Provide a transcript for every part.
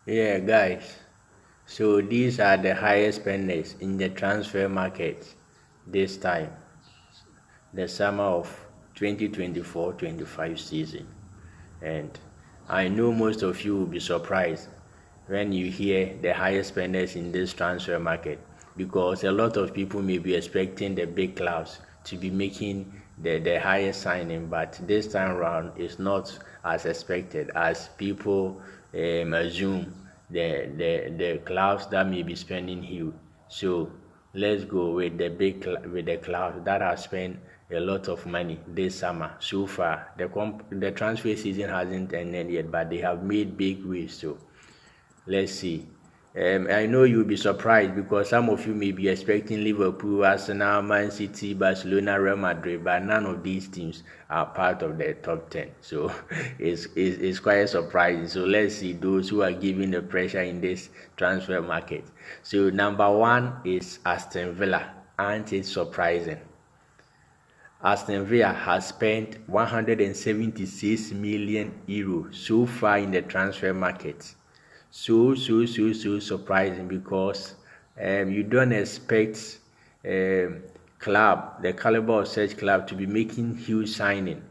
Yeah, guys. So these are the highest spenders in the transfer market this time, the summer of 2024-25 season. And I know most of you will be surprised when you hear the highest spenders in this transfer market because a lot of people may be expecting the big clubs to be making the highest signing, but this time around it's not as expected as people assume the clubs that may be spending huge. So let's go with with the clubs that have spent a lot of money this summer. So far, the transfer season hasn't ended yet, but they have made big waves. So let's see. I know you'll be surprised because some of you may be expecting Liverpool, Arsenal, Man City, Barcelona, Real Madrid, but none of these teams are part of the top 10. So it's quite surprising. So let's see those who are giving the pressure in this transfer market. So number one is Aston Villa. Aren't it surprising? Aston Villa has spent 176 million euros so far in the transfer market. So surprising because you don't expect the caliber of such club to be making huge signing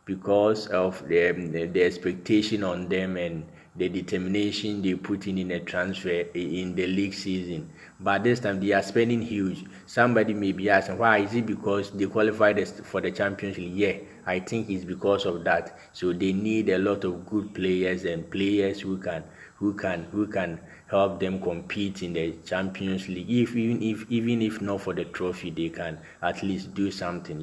because of the expectation on them and the determination they put in a transfer in the league season. But this time they are spending huge. Somebody may be asking, why is it because they qualified for the Champions League? Yeah, I think it's because of that. So they need a lot of good players and players who can help them compete in the Champions League. Even if not for the trophy, they can at least do something.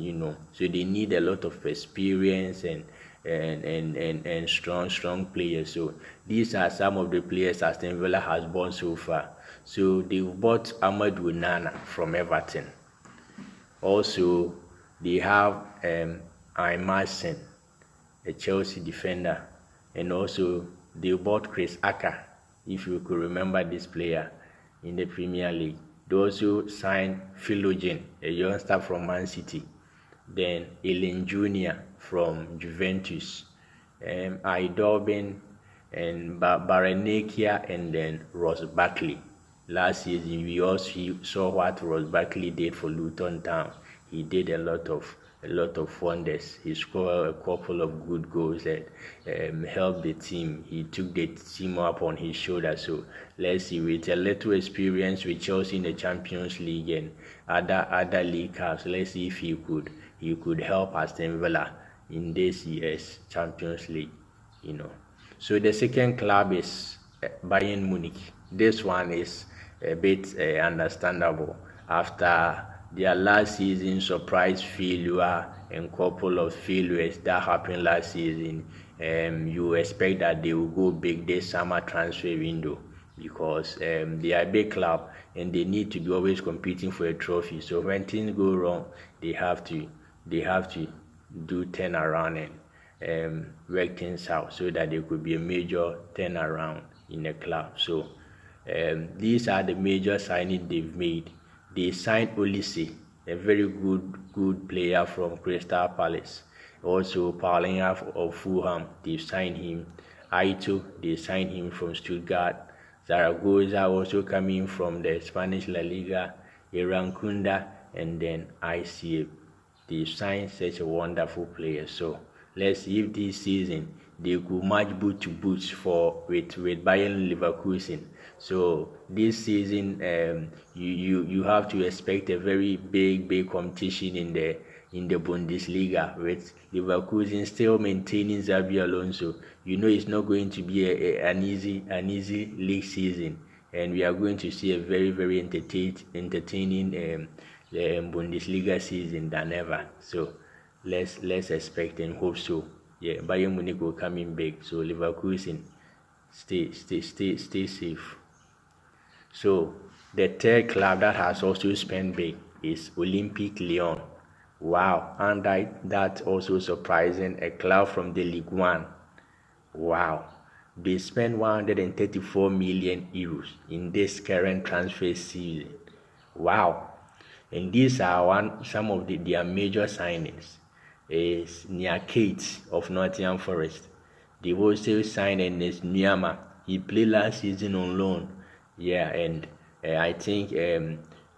So they need a lot of experience and strong players. So these are some of the players Aston Villa has bought so far. So they bought Amadou Nana from Everton. Also, they have Emerson, a Chelsea defender, and also they bought Chris Aka, if you could remember this player in the Premier League. They also signed Philogen, a youngster from Man City, then Ellen Jr. from Juventus, Idobin and Barenekia, and then Ross Barkley. Last season, we also saw what Ross Barkley did for Luton Town. He did a lot of wonders. He scored a couple of good goals and helped the team. He took the team up on his shoulders. So let's see, with a little experience with Chelsea in the Champions League and other league cups, let's see if he could help Aston Villa in this year's Champions League. So the second club is Bayern Munich. This one is a bit understandable after their last season surprise failure and couple of failures that happened last season. You expect that they will go big this summer transfer window because they are a big club and they need to be always competing for a trophy. So when things go wrong, they have to do turnaround and work things out so that there could be a major turnaround in the club. So these are the major signings they've made. They signed Olise, a very good player from Crystal Palace. Also, Paulinho of Fulham, they signed him. Aito, they signed him from Stuttgart. Zaragoza also coming from the Spanish La Liga. Irankunda, and then ICA. They signed such a wonderful player. So let's see if this season they could match boot to boots with Bayern Leverkusen. So this season, you have to expect a very big competition in the Bundesliga with Leverkusen still maintaining Xabi Alonso. It's not going to be an easy league season, and we are going to see a very entertaining Bundesliga season than ever. So let's expect and hope so. Yeah, Bayern Munich will come in big. So Leverkusen, stay safe. So the third club that has also spent big is Olympique Lyon. Wow, and that also surprising, a club from the Ligue 1. Wow, they spent 134 million euros in this current transfer season. Wow, and these are some of their major signings. Is Nia Kate of Nottingham Forest. They also signed Enes Nyama He played last season on loan. Yeah, and I think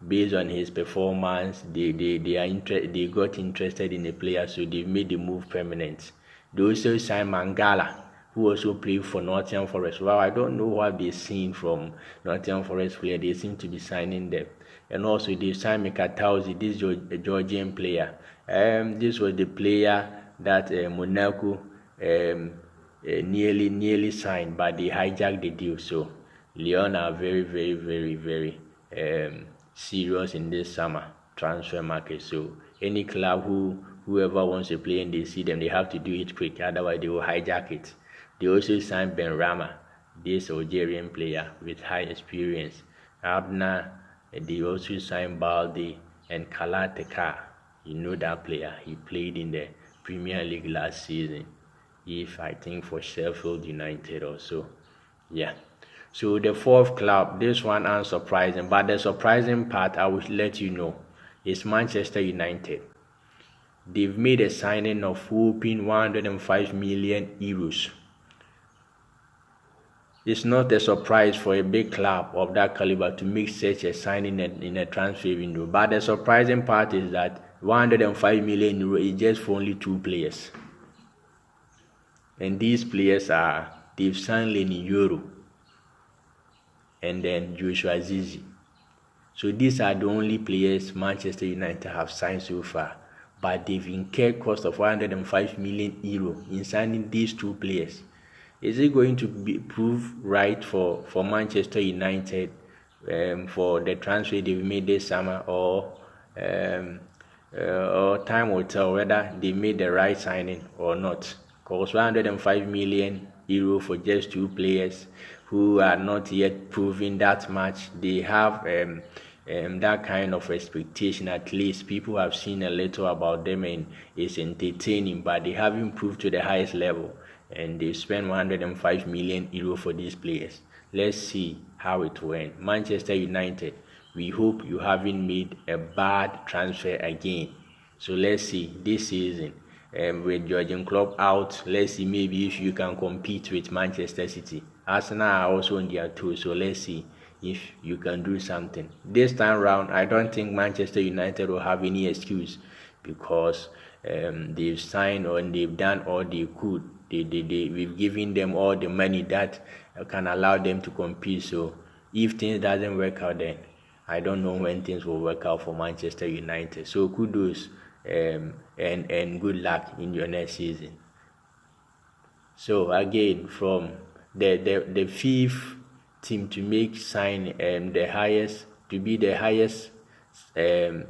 based on his performance, they got interested in the player, so they made the move permanent. They also signed Mangala, who also played for Nottingham Forest. Well, I don't know what they've seen from Nottingham Forest player. They seem to be signing them. And also they signed Mikatauzi, this Georgian player. This was the player that Monaco nearly signed, but they hijacked the deal. So Lyon are very serious in this summer transfer market. So any club whoever wants to play and they see them, they have to do it quick, otherwise they will hijack it. They also signed Ben Rama, this Algerian player with high experience. Abner, they also signed Balde and Kalateka. You know that player. He played in the Premier League last season, I think for Sheffield United or so. Yeah. So the fourth club, this one unsurprising, but the surprising part I will let you know is Manchester United. They've made a signing of whopping 105 million euros. It's not a surprise for a big club of that caliber to make such a signing in a transfer window. But the surprising part is that 105 million euro is just for only 2 players. And these players are Dave signed Lenny Euro and then Joshua Zizi. So these are the only players Manchester United have signed so far. But they've incurred cost of 105 million euro in signing these 2 players. Is it going to prove right for Manchester United for the transfer they've made this summer, or time will tell whether they made the right signing or not? Because 105 million euro for just 2 players who are not yet proving that much. They have that kind of expectation. At least people have seen a little about them and it's entertaining, but they haven't proved to the highest level. And they spent 105 million euro for these players. Let's see how it went. Manchester United, we hope you haven't made a bad transfer again. So let's see this season with Jurgen Klopp out. Let's see maybe if you can compete with Manchester City. Arsenal are also on their toes, so let's see if you can do something. This time round, I don't think Manchester United will have any excuse, because they've signed and they've done all they could. We've given them all the money that can allow them to compete. So if things doesn't work out, then I don't know when things will work out for Manchester United. So kudos and good luck in your next season. So again, from the fifth team to make sign the highest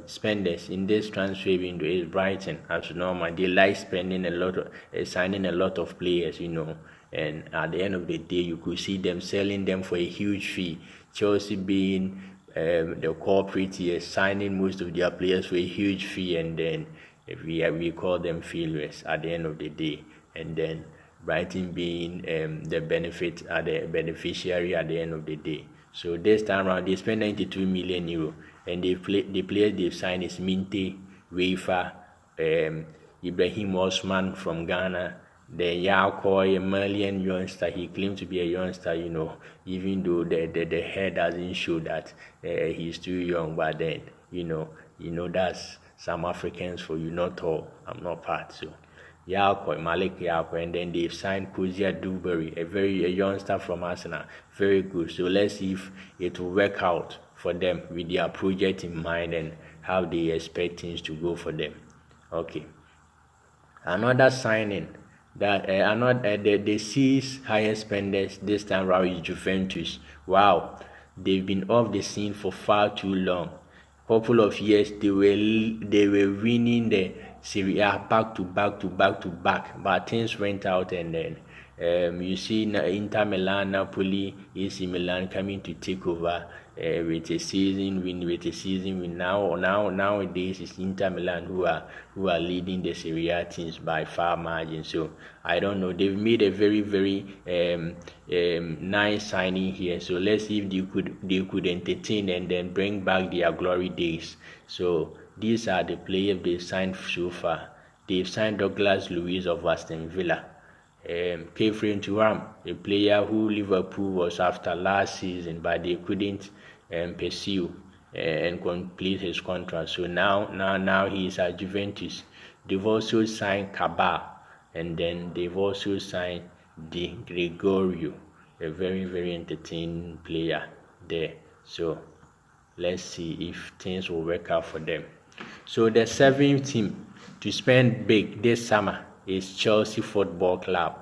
spenders in this transfer window is Brighton. As normal, they like spending a lot of signing a lot of players, and at the end of the day you could see them selling them for a huge fee. Chelsea being the corporate here, signing most of their players for a huge fee, and then we call them failures at the end of the day. And then Brighton being the beneficiary at the end of the day. So this time around they spent 92 million euro, and the players they've signed is Minte, Weifa, Ibrahim Osman from Ghana, the Yakoy, a Malian youngster. He claimed to be a youngster, even though the hair doesn't show that he's too young. But then, that's some Africans for you, not all. I'm not part, so. Malik Yakoy, and then they've signed Kozia Dewberry, a youngster from Arsenal. Very good. So let's see if it will work out for them with their project in mind and how they expect things to go for them. Okay. Another signing that the sixth highest spenders this time around is Juventus. Wow, they've been off the scene for far too long. Couple of years they were winning the Serie A back to back, but things went out, and then you see Inter Milan, Napoli, AC Milan coming to take over with a season win. Nowadays it's Inter Milan who are leading the Serie A teams by far margin. So I don't know. They've made a very nice signing here. So let's see if they could entertain and then bring back their glory days. So these are the players they've signed so far. They've signed Douglas Luiz of Aston Villa. Kefren Turam, a player who Liverpool was after last season, but they couldn't pursue and complete his contract. So now he is at Juventus. They've also signed Cabal, and then they've also signed Di Gregorio, a very, very entertaining player there. So let's see if things will work out for them. So the seventh team to spend big this summer is Chelsea Football Club.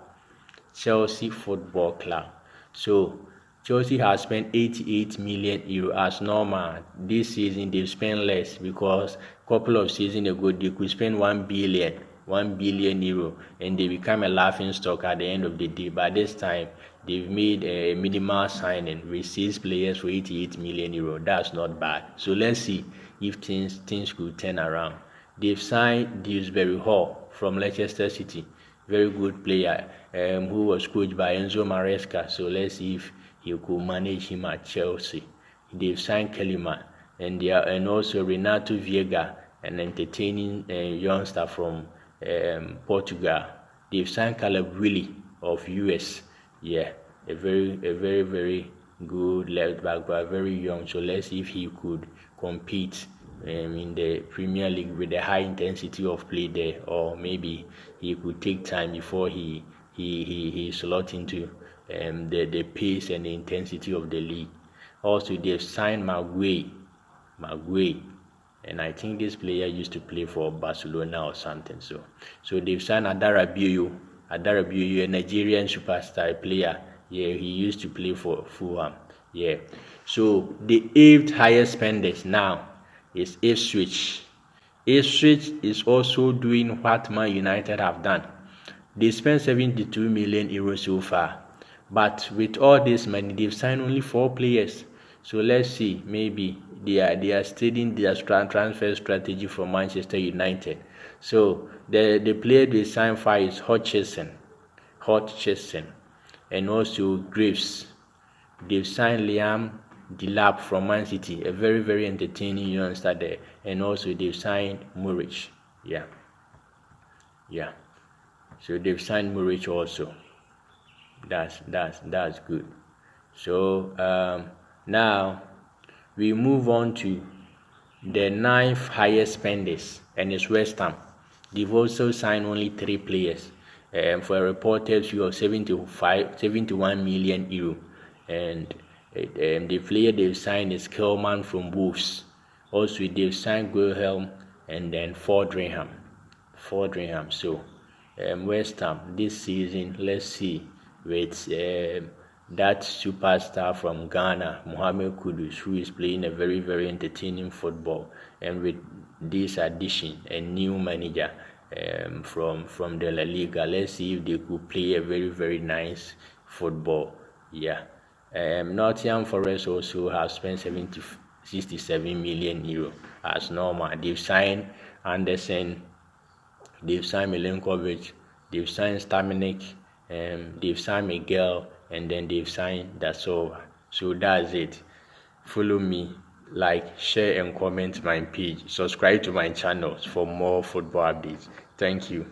Chelsea Football Club. So Chelsea has spent 88 million euro as normal. This season they've spent less because a couple of seasons ago they could spend 1 billion euro, and they become a laughing stock at the end of the day. But this time they've made a minimal signing with 6 players for 88 million euro. That's not bad. So let's see if things could turn around. They've signed Dewsbury Hall from Leicester City, very good player, who was coached by Enzo Maresca. So let's see if he could manage him at Chelsea. They've signed Kellyman, and also Renato Viega, an entertaining youngster from Portugal. They've signed Caleb Willie of US. Yeah, a very good left back, but very young. So let's see if he could compete in the Premier League with the high intensity of play there, or maybe he could take time before he slot into the pace and the intensity of the league. Also, they've signed Maguire, and I think this player used to play for Barcelona or something. So they've signed Adara Bioyo, a Nigerian superstar player. Yeah, he used to play for Fulham. Yeah. So the 8th highest spenders now is Ipswich. Ipswich is also doing what Man United have done. They spent 72 million euros so far, but with all this money, they've signed only 4 players. So let's see, maybe they are studying their transfer strategy for Manchester United. So the player they signed for is Hutchison, and also Graves. They've signed Liam Delap from Man City, a very entertaining youngster there, and also they've signed Muric. Yeah. So they've signed Muric also. That's good. So now we move on to the 9th highest spenders, and it's West Ham. They've also signed only 3 players for a reported fee of 71 million euro, and the player they've signed is Kelman from Wolves. Also, they've signed Wilhelm and then Fordringham. So West Ham this season, let's see, with that superstar from Ghana, Mohamed Kudus, who is playing a very entertaining football, and with this addition, a new manager from the La Liga, let's see if they could play a very nice football. Yeah. Nottingham Forest also have spent 67 million euro as normal. They've signed Anderson, they've signed Milinkovic, they've signed Staminik, they've signed Miguel, and then they've signed Dasova. So that's it. Follow me, like, share, and comment my page. Subscribe to my channel for more football updates. Thank you.